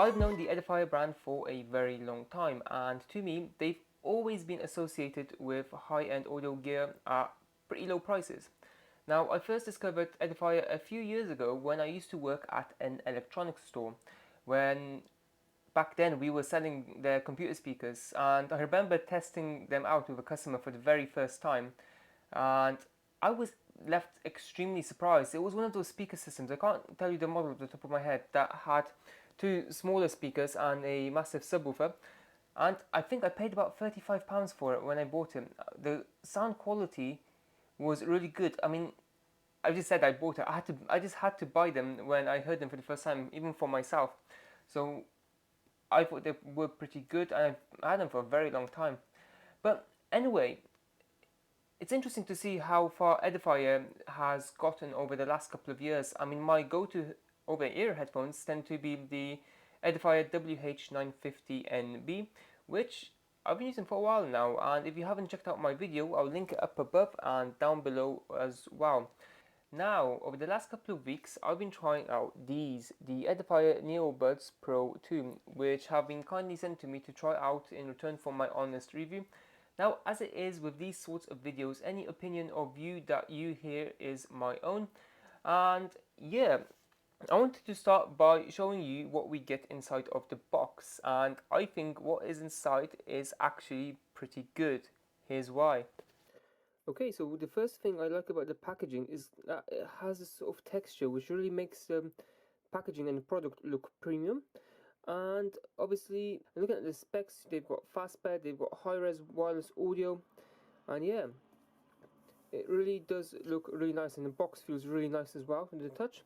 I've known the Edifier brand for a very long time, and to me, they've always been associated with high-end audio gear at pretty low prices. Now, I first discovered Edifier a few years ago when I used to work at an electronics store. When back then we were selling their computer speakers, and I remember testing them out with a customer for the very first time, and I was left extremely surprised. It was one of those speaker systems, I can't tell you the model at the top of my head, that had two smaller speakers and a massive subwoofer, and I think I paid about £35 for it when I bought it. The sound quality was really good. I mean, I just said I bought it. I just had to buy them when I heard them for the first time, even for myself. So I thought they were pretty good, and I've had them for a very long time. But anyway, it's interesting to see how far Edifier has gotten over the last couple of years. I mean, my go-to over-ear headphones tend to be the Edifier WH950NB, which I've been using for a while now, and if you haven't checked out my video, I'll link it up above and down below as well. Now, over the last couple of weeks, I've been trying out the Edifier NeoBuds Pro 2, which have been kindly sent to me to try out in return for my honest review. Now, as it is with these sorts of videos, any opinion or view that you hear is my own. And yeah, I wanted to start by showing you what we get inside of the box. And I think what is inside is actually pretty good. Here's why. Okay, so the first thing I like about the packaging is that it has a sort of texture which really makes the packaging and the product look premium. And obviously, looking at the specs, they've got fastbed, they've got high-res wireless audio, and yeah, it really does look really nice, and the box feels really nice as well with the touch.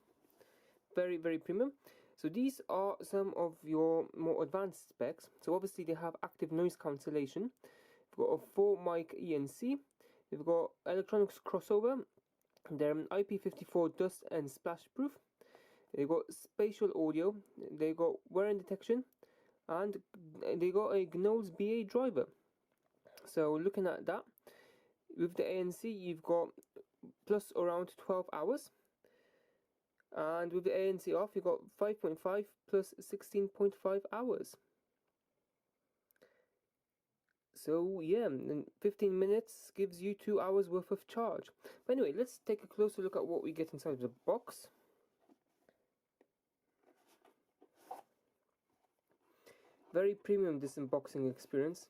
Very, very premium. So these are some of your more advanced specs. So obviously they have active noise cancellation. They've got a 4-mic ENC. They've got electronics crossover. They're IP54 dust and splash proof. They got spatial audio, they got wearing detection, and they got a Gnolls BA driver. So looking at that, with the ANC you've got plus around 12 hours, and with the ANC off you've got 5.5 plus 16.5 hours. So yeah, 15 minutes gives you 2 hours worth of charge. But anyway, let's take a closer look at what we get inside the box. Very premium, this unboxing experience.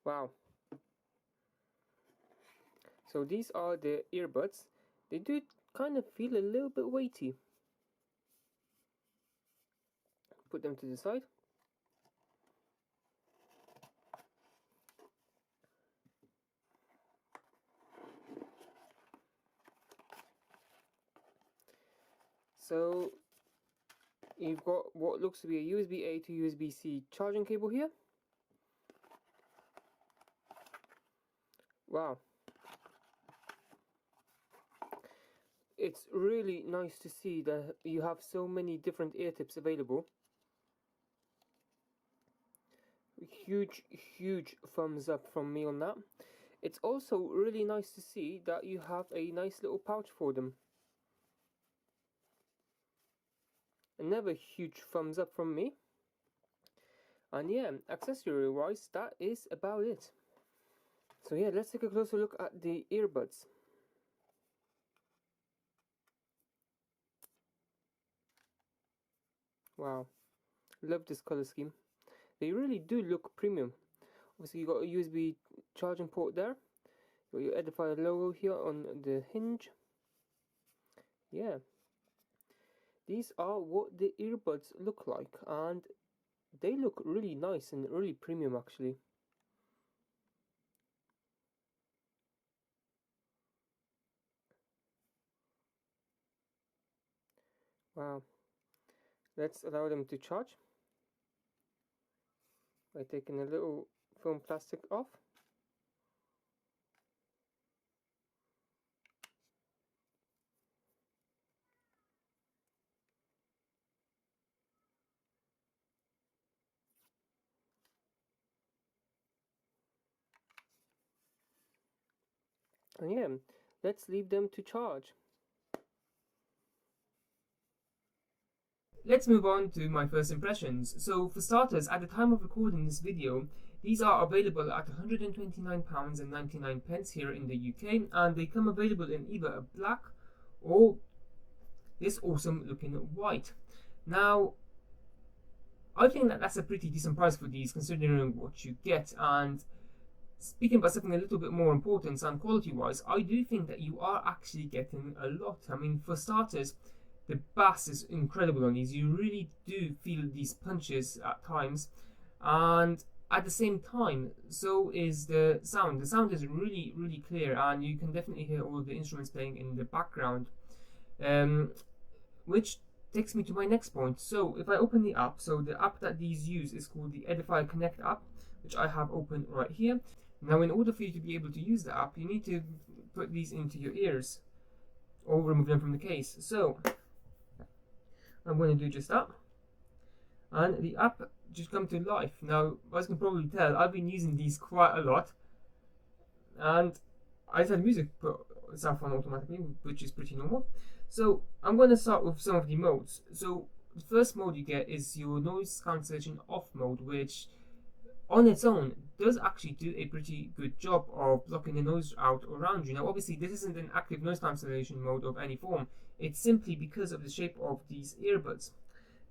Wow. So these are the earbuds. They do kind of feel a little bit weighty. Put them to the side. So you've got what looks to be a USB-A to USB-C charging cable here. Wow. It's really nice to see that you have so many different ear tips available. Huge thumbs up from me on that. It's also really nice to see that you have a nice little pouch for them. Another huge thumbs up from me. And yeah, accessory wise, that is about it. So yeah, let's take a closer look at the earbuds. Wow, love this color scheme. They really do look premium. Obviously you got a USB charging port there. You got your Edifier logo here on the hinge. Yeah, these are what the earbuds look like, and they look really nice and really premium actually. Wow. Let's allow them to charge by taking a little foam plastic off. And yeah, let's leave them to charge. Let's move on to my first impressions. So for starters, at the time of recording this video, these are available at £129.99 here in the UK, and they come available in either a black or this awesome looking white. Now, I think that that's a pretty decent price for these considering what you get, and speaking about something a little bit more important, sound quality wise, I do think that you are actually getting a lot. I mean, for starters, the bass is incredible on these. You really do feel these punches at times, and at the same time, so is the sound. The sound is really, really clear, and you can definitely hear all the instruments playing in the background, which takes me to my next point. So if I open the app, so the app that these use is called the Edifier Connect app, which I have open right here. Now, in order for you to be able to use the app, you need to put these into your ears or remove them from the case. So I'm going to do just that, and the app just come to life. Now, as you can probably tell, I've been using these quite a lot, and I just had music put itself on automatically, which is pretty normal. So I'm going to start with some of the modes. So the first mode you get is your noise cancellation off mode, which on its own does actually do a pretty good job of blocking the noise out around you. Now obviously this isn't an active noise cancellation mode of any form, it's simply because of the shape of these earbuds.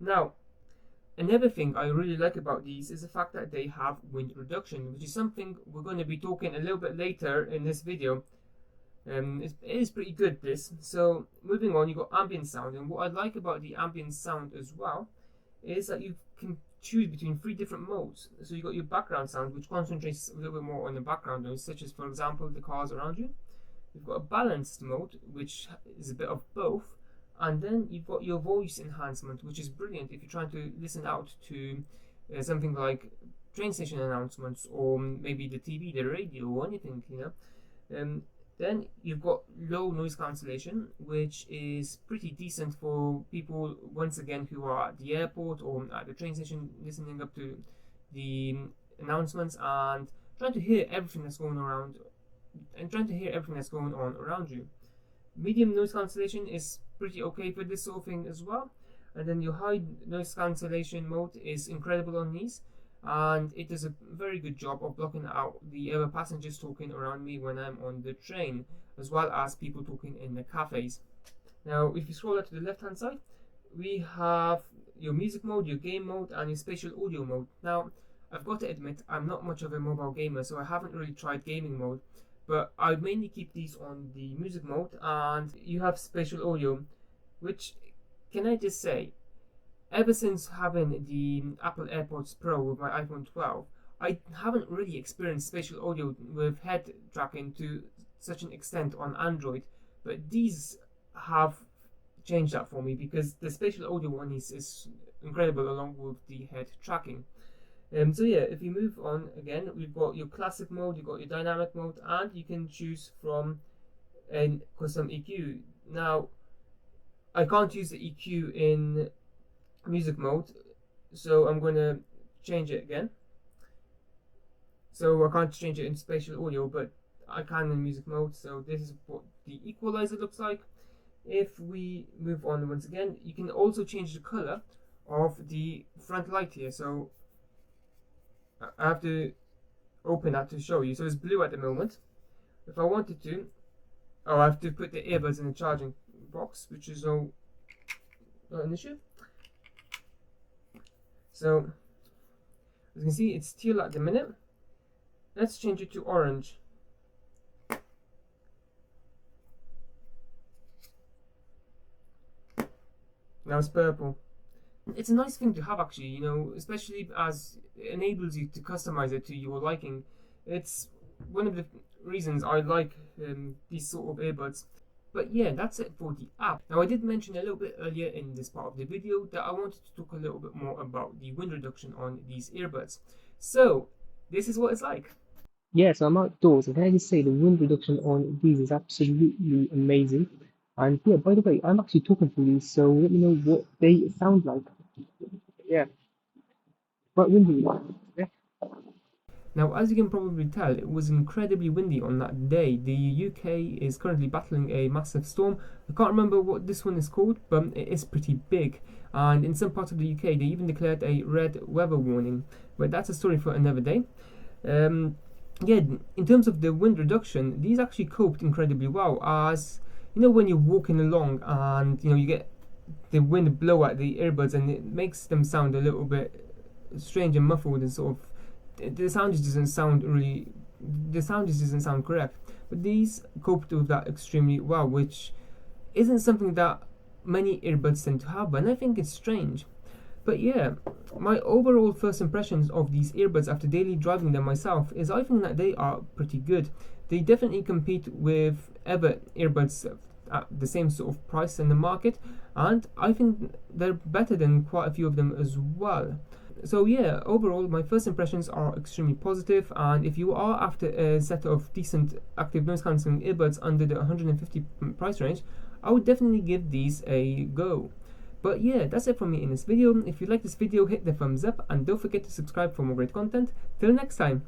Now another thing I really like about these is the fact that they have wind reduction, which is something we're going to be talking a little bit later in this video. It is pretty good, this. So moving on, you got ambient sound, and what I like about the ambient sound as well is that you can choose between 3 different modes. So you got your background sound, which concentrates a little bit more on the background noise, such as for example the cars around you. You've got a balanced mode, which is a bit of both, and then you've got your voice enhancement, which is brilliant if you're trying to listen out to something like train station announcements, or maybe the TV, the radio, or anything, then you've got low noise cancellation, which is pretty decent for people, once again, who are at the airport or at the train station listening up to the announcements and trying to hear everything that's going on around you. Medium noise cancellation is pretty okay for this sort of thing as well. And then your high noise cancellation mode is incredible on these, and it does a very good job of blocking out the other passengers talking around me when I'm on the train, as well as people talking in the cafes. Now if you scroll out to the left hand side, we have your music mode, your game mode, and your spatial audio mode. Now I've got to admit, I'm not much of a mobile gamer, so I haven't really tried gaming mode, but I mainly keep these on the music mode. And you have spatial audio, which, can I just say, ever since having the Apple AirPods Pro with my iPhone 12, I haven't really experienced spatial audio with head tracking to such an extent on Android, but these have changed that for me, because the spatial audio one is incredible along with the head tracking. So yeah, if you move on again, we've got your classic mode, you've got your dynamic mode, and you can choose from a custom EQ. Now, I can't use the EQ in music mode, so I'm going to change it again. So I can't change it in spatial audio, but I can in music mode. So this is what the equalizer looks like. If we move on once again, you can also change the color of the front light here. So I have to open that to show you. So it's blue at the moment. If I wanted to, I have to put the earbuds in the charging box, which is not an issue. So as you can see, it's teal at the minute. Let's change it to orange. Now it's purple. It's a nice thing to have, actually, especially as it enables you to customize it to your liking. It's one of the reasons I like these sort of earbuds. But yeah, that's it for the app. Now I did mention a little bit earlier in this part of the video that I wanted to talk a little bit more about the wind reduction on these earbuds. So this is what it's like. Yeah, so I'm outdoors, and can I just say the wind reduction on these is absolutely amazing. And yeah, by the way, I'm actually talking through these, so let me know what they sound like. Yeah, quite windy. Yeah. Now, as you can probably tell, it was incredibly windy on that day. The UK is currently battling a massive storm. I can't remember what this one is called, but it is pretty big. And in some parts of the UK, they even declared a red weather warning. But that's a story for another day. Yeah, in terms of the wind reduction, these actually coped incredibly well. As you know, when you're walking along and you get the wind blow at the earbuds, and it makes them sound a little bit strange and muffled, and sort of the sound just doesn't sound correct. But these coped with that extremely well, which isn't something that many earbuds tend to have, and I think it's strange. But yeah, my overall first impressions of these earbuds after daily driving them myself is I think that they are pretty good. They definitely compete with other earbuds at the same sort of price in the market, and I think they're better than quite a few of them as well. So yeah, overall my first impressions are extremely positive, and if you are after a set of decent active noise cancelling earbuds under the 150 price range, I would definitely give these a go. But yeah, that's it from me in this video. If you like this video, hit the thumbs up and don't forget to subscribe for more great content. Till next time.